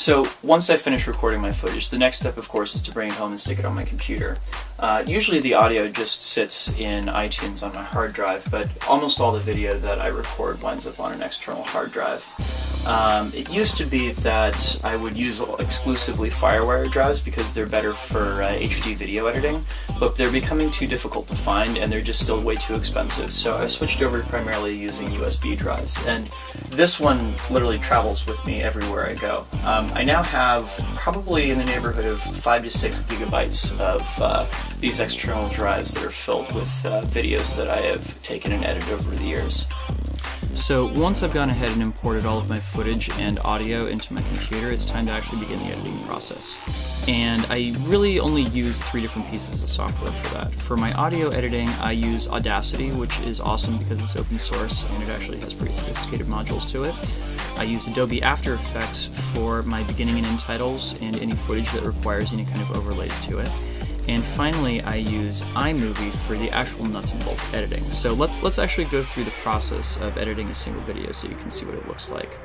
So once I finish recording my footage, the next step of course is to bring it home and stick it on my computer. Usually the audio just sits in iTunes on my hard drive, but almost all the video that I record winds up on an external hard drive. It used to be that I would use exclusively FireWire drives because they're better for HD video editing, but they're becoming too difficult to find and they're just still way too expensive. So I switched over to primarily using USB drives, and this one literally travels with me everywhere I go. I now have probably in the neighborhood of 5 to 6 gigabytes of these external drives that are filled with videos that I have taken and edited over the years. So once I've gone ahead and imported all of my footage and audio into my computer, it's time to actually begin the editing process. And I really only use 3 different pieces of software for that. For my audio editing, I use Audacity, which is awesome because it's open source and it actually has pretty sophisticated modules to it. I use Adobe After Effects for my beginning and end titles and any footage that requires any kind of overlays to it. And finally, I use iMovie for the actual nuts and bolts editing. So let's actually go through the process of editing a single video so you can see what it looks like.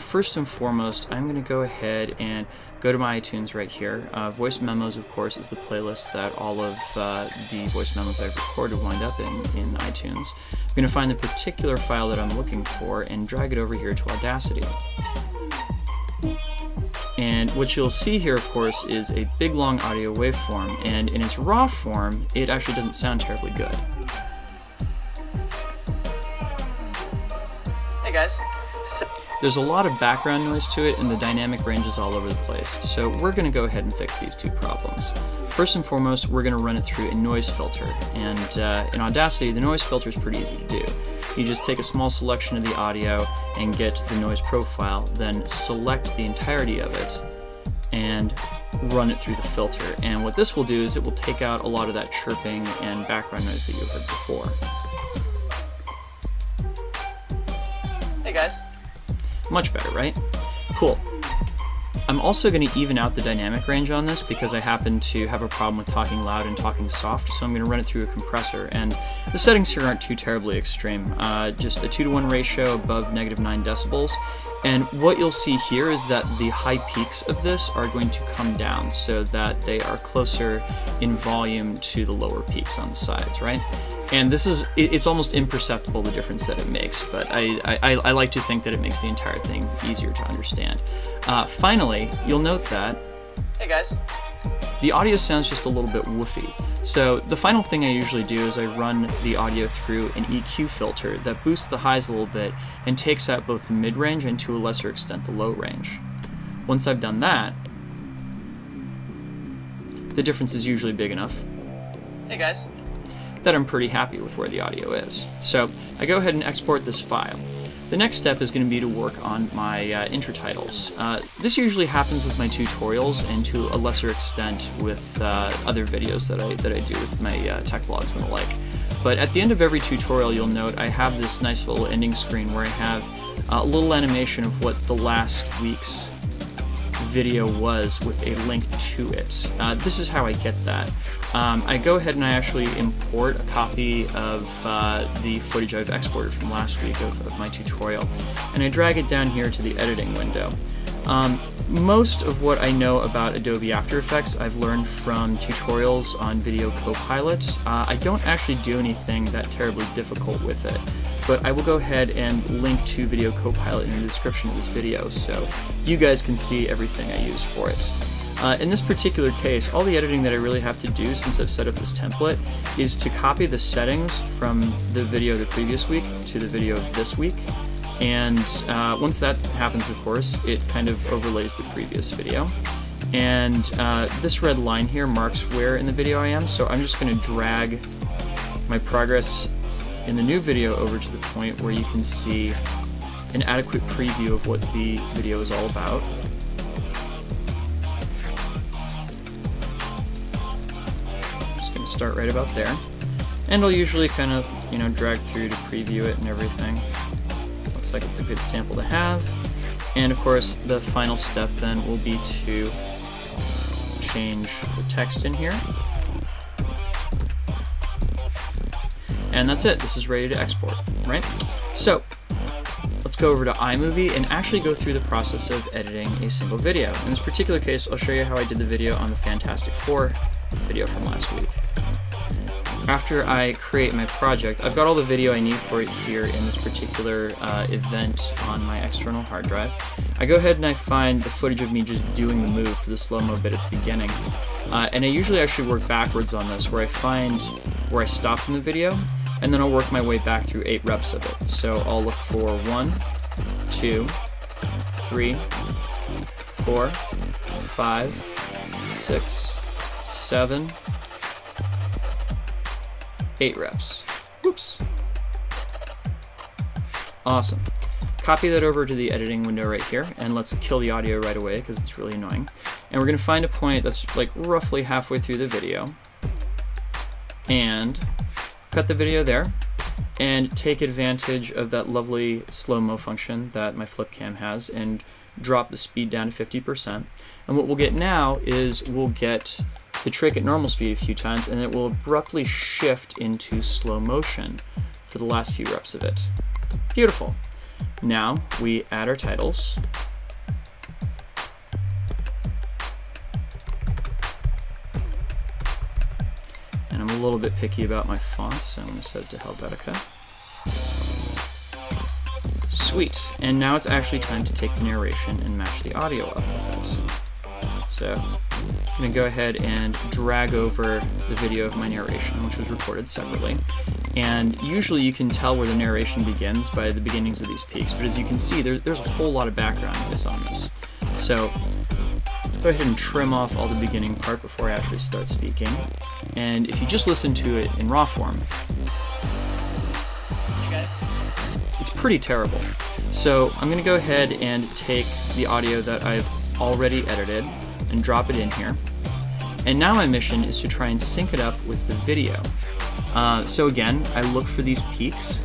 First and foremost, I'm going to go ahead and go to my iTunes right here. Voice Memos, of course, is the playlist that all of the voice memos I've recorded wind up in iTunes. I'm going to find the particular file that I'm looking for and drag it over here to Audacity. And what you'll see here, of course, is a big long audio waveform, and in its raw form, it actually doesn't sound terribly good. Hey guys. There's a lot of background noise to it, and the dynamic range is all over the place, so we're going to go ahead and fix these 2 problems. First and foremost, we're going to run it through a noise filter, and in Audacity, the noise filter is pretty easy to do. You just take a small selection of the audio and get the noise profile, then select the entirety of it and run it through the filter. And what this will do is it will take out a lot of that chirping and background noise that you heard before. Hey guys. Much better, right? Cool. I'm also going to even out the dynamic range on this because I happen to have a problem with talking loud and talking soft, so I'm going to run it through a compressor. And the settings here aren't too terribly extreme, just a 2-to-1 ratio above -9 decibels. And what you'll see here is that the high peaks of this are going to come down so that they are closer in volume to the lower peaks on the sides, right? And this is, it's almost imperceptible the difference that it makes, but I like to think that it makes the entire thing easier to understand. Finally, you'll note that, hey guys, the audio sounds just a little bit woofy. So the final thing I usually do is I run the audio through an EQ filter that boosts the highs a little bit and takes out both the mid-range and to a lesser extent the low range. Once I've done that, the difference is usually big enough, hey guys, that I'm pretty happy with where the audio is. So I go ahead and export this file. The next step is going to be to work on my intro titles. This usually happens with my tutorials and to a lesser extent with other videos that I do with my tech vlogs and the like. But at the end of every tutorial, you'll note I have this nice little ending screen where I have a little animation of what the last week's video was with a link to it. This is how I get that. I go ahead and I actually import a copy of the footage I've exported from last week of my tutorial, and I drag it down here to the editing window. Most of what I know about Adobe After Effects I've learned from tutorials on Video Copilot. I don't actually do anything that terribly difficult with it, but I will go ahead and link to Video Copilot in the description of this video so you guys can see everything I use for it. In this particular case, all the editing that I really have to do since I've set up this template is to copy the settings from the video the previous week to the video of this week. And once that happens, of course, it kind of overlays the previous video. And this red line here marks where in the video I am, so I'm just going to drag my progress in the new video over to the point where you can see an adequate preview of what the video is all about. Start right about there, and I'll usually kind of drag through to preview it and everything. Looks like it's a good sample to have, and of course the final step then will be to change the text in here, and that's it. This is ready to export, right? So let's go over to iMovie and actually go through the process of editing a single video. In this particular case, I'll show you how I did the video on the Fantastic Four video from last week. After I create my project, I've got all the video I need for it here in this particular event on my external hard drive. I go ahead and I find the footage of me just doing the move for the slow-mo bit at the beginning. And I usually actually work backwards on this, where I find where I stopped in the video, and then I'll work my way back through 8 reps of it. So I'll look for 1, 2, 3, 4, 5, 6, 7, 8 reps. Whoops. Awesome. Copy that over to the editing window right here, and let's kill the audio right away because it's really annoying. And we're going to find a point that's like roughly halfway through the video, and cut the video there, and take advantage of that lovely slow-mo function that my flip cam has, and drop the speed down to 50%. And what we'll get now is we'll get the trick at normal speed a few times, and it will abruptly shift into slow motion for the last few reps of it. Beautiful. Now we add our titles. And I'm a little bit picky about my fonts, so I'm going to set it to Helvetica. Sweet. And now it's actually time to take the narration and match the audio up with it. So I'm going to go ahead and drag over the video of my narration, which was recorded separately. And usually you can tell where the narration begins by the beginnings of these peaks, but as you can see, there's a whole lot of background noise on this. So let's go ahead and trim off all the beginning part before I actually start speaking. And if you just listen to it in raw form, it's pretty terrible. So I'm going to go ahead and take the audio that I've already edited and drop it in here. And now my mission is to try and sync it up with the video. So again, I look for these peaks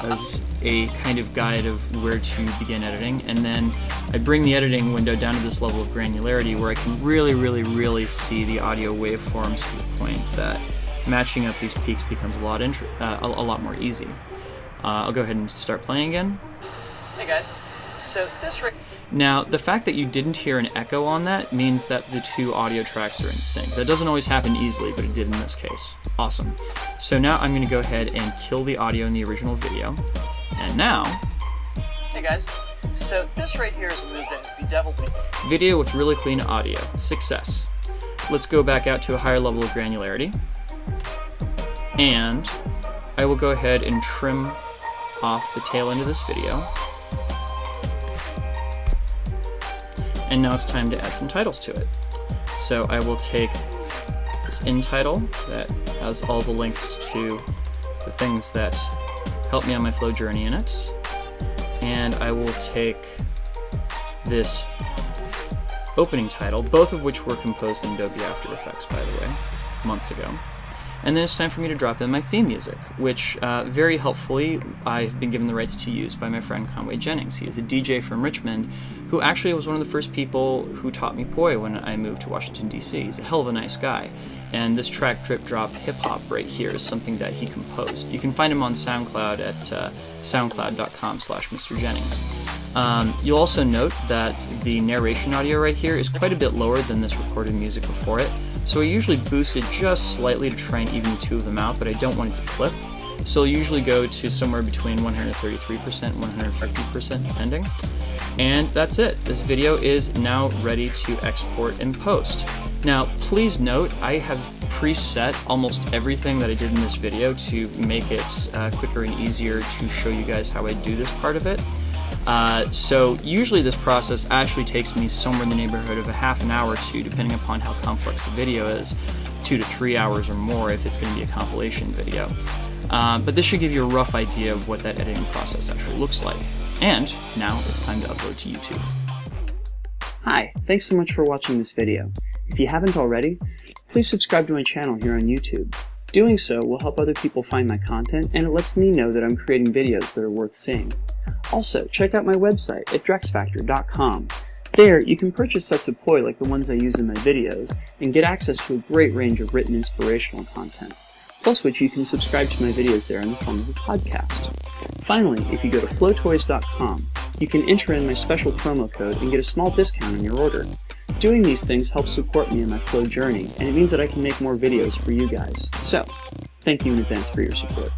as a kind of guide of where to begin editing, and then I bring the editing window down to this level of granularity where I can really see the audio waveforms to the point that matching up these peaks becomes a lot more easy. I'll go ahead and start playing again. Hey guys, so this Now, the fact that you didn't hear an echo on that means that the two audio tracks are in sync. That doesn't always happen easily, but it did in this case. Awesome. So now I'm going to go ahead and kill the audio in the original video. And now... Hey guys, so this right here is a move that has bedeviled me. Video with really clean audio. Success. Let's go back out to a higher level of granularity. And I will go ahead and trim off the tail end of this video. And now it's time to add some titles to it. So I will take this in title that has all the links to the things that help me on my flow journey in it. And I will take this opening title, both of which were composed in Adobe After Effects, by the way, months ago. And then it's time for me to drop in my theme music, which very helpfully I've been given the rights to use by my friend Conway Jennings. He is a DJ from Richmond who actually was one of the first people who taught me poi when I moved to Washington, D.C. He's a hell of a nice guy. And this track, Drip Drop Hip Hop, right here is something that he composed. You can find him on SoundCloud at soundcloud.com/MrJennings. You'll also note that the narration audio right here is quite a bit lower than this recorded music before it. So I usually boost it just slightly to try and even the two of them out, but I don't want it to clip. So I'll usually go to somewhere between 133% and 150% depending. And that's it. This video is now ready to export and post. Now, please note, I have preset almost everything that I did in this video to make it quicker and easier to show you guys how I do this part of it. So usually this process actually takes me somewhere in the neighborhood of a half an hour or two, depending upon how complex the video is, 2 to 3 hours or more if it's going to be a compilation video. But this should give you a rough idea of what that editing process actually looks like. And now it's time to upload to YouTube. Hi, thanks so much for watching this video. If you haven't already, please subscribe to my channel here on YouTube. Doing so will help other people find my content, and it lets me know that I'm creating videos that are worth seeing. Also, check out my website at drexfactor.com. There, you can purchase sets of poi like the ones I use in my videos, and get access to a great range of written inspirational content. plus which you can subscribe to my videos there in the form of a podcast. Finally, if you go to flowtoys.com, you can enter in my special promo code and get a small discount on your order. Doing these things helps support me in my flow journey, and it means that I can make more videos for you guys. So, thank you in advance for your support.